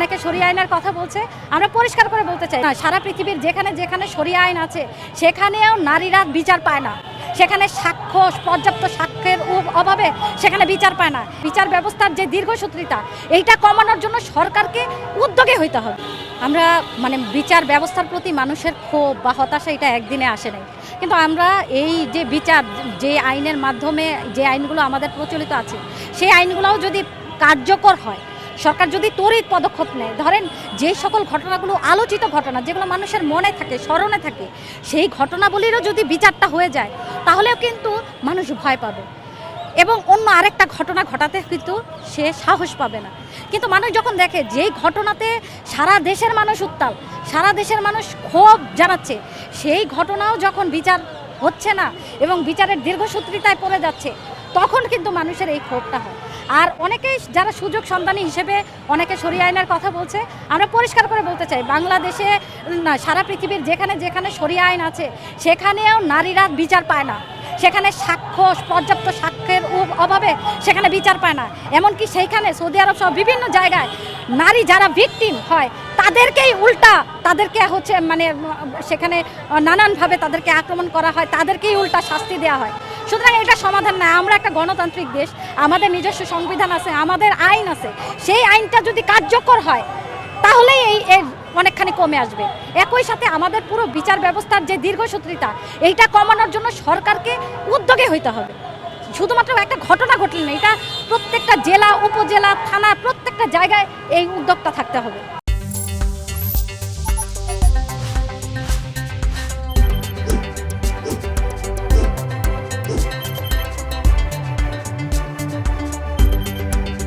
অনেকে শরিয়া আইনের কথা বলছে, আমরা পরিষ্কার করে বলতে চাই না, সারা পৃথিবীর যেখানে যেখানে শরিয়া আইন আছে সেখানেও নারীরা বিচার পায় না। সেখানে সাক্ষ্য, পর্যাপ্ত সাক্ষ্যের অভাবে সেখানে বিচার পায় না। বিচার ব্যবস্থার যে দীর্ঘসূত্রিতা, এইটা কমানোর জন্য সরকারকে উদ্যোগী হইতে হবে। আমরা বিচার ব্যবস্থার প্রতি মানুষের ক্ষোভ বা হতাশা এটা একদিনে আসে নাই, কিন্তু আমরা এই যে বিচার, যে আইনের মাধ্যমে যে আইনগুলো আমাদের প্রচলিত আছে, সেই আইনগুলোও যদি কার্যকর হয়, সরকার যদি তড়িৎ পদক্ষেপ নেয়, ধরেন যে সকল ঘটনাগুলো আলোচিত ঘটনা, যেগুলো মানুষের মনে থাকে, স্মরণে থাকে, সেই ঘটনাগুলিরও যদি বিচারটা হয়ে যায়, তাহলেও কিন্তু মানুষ ভয় পাবে এবং অন্য আরেকটা ঘটনা ঘটাতে কিন্তু সে সাহস পাবে না। কিন্তু মানুষ যখন দেখে যেই ঘটনাতে সারা দেশের মানুষ উত্তাল, সারা দেশের মানুষ ক্ষোভ জানাচ্ছে, সেই ঘটনাও যখন বিচার হচ্ছে না এবং বিচারের দীর্ঘসূত্রিতায় পড়ে যাচ্ছে, তখন কিন্তু মানুষের এই ক্ষোভটা হয়। আর অনেকেই যারা সুযোগ সন্ধানী হিসেবে অনেকে শরিয়া আইনের কথা বলছে, আমরা পরিষ্কার করে বলতে চাই, বাংলাদেশে না, সারা পৃথিবীর যেখানে যেখানে শরিয়া আইন আছে সেখানেও নারীরা বিচার পায় না। সেখানে সাক্ষ্য, পর্যাপ্ত সাক্ষ্যের অভাবে সেখানে বিচার পায় না। এমনকি সেইখানে সৌদি আরব সহ বিভিন্ন জায়গায় নারী যারা ভিকটিম হয় তাদেরকেই উল্টা, তাদেরকে সেখানে নানানভাবে তাদেরকে আক্রমণ করা হয়, তাদেরকেই উল্টা শাস্তি দেওয়া হয়। সুতরাং এটা সমাধান না। আমরা একটা গণতান্ত্রিক দেশ, আমাদের নিজস্ব সংবিধান আছে, আমাদের আইন আছে। সেই আইনটা যদি কার্যকর হয় তাহলেই এর অনেকখানি কমে আসবে। একই সাথে আমাদের পুরো বিচার ব্যবস্থার যে দীর্ঘসূত্রিতা, এইটা কমানোর জন্য সরকারকে উদ্যোগী হইতে হবে। শুধুমাত্র একটা ঘটনা ঘটলে না, এটা প্রত্যেকটা জেলা, উপজেলা, থানা, প্রত্যেকটা জায়গায় এই উদ্যোগটা থাকতে হবে।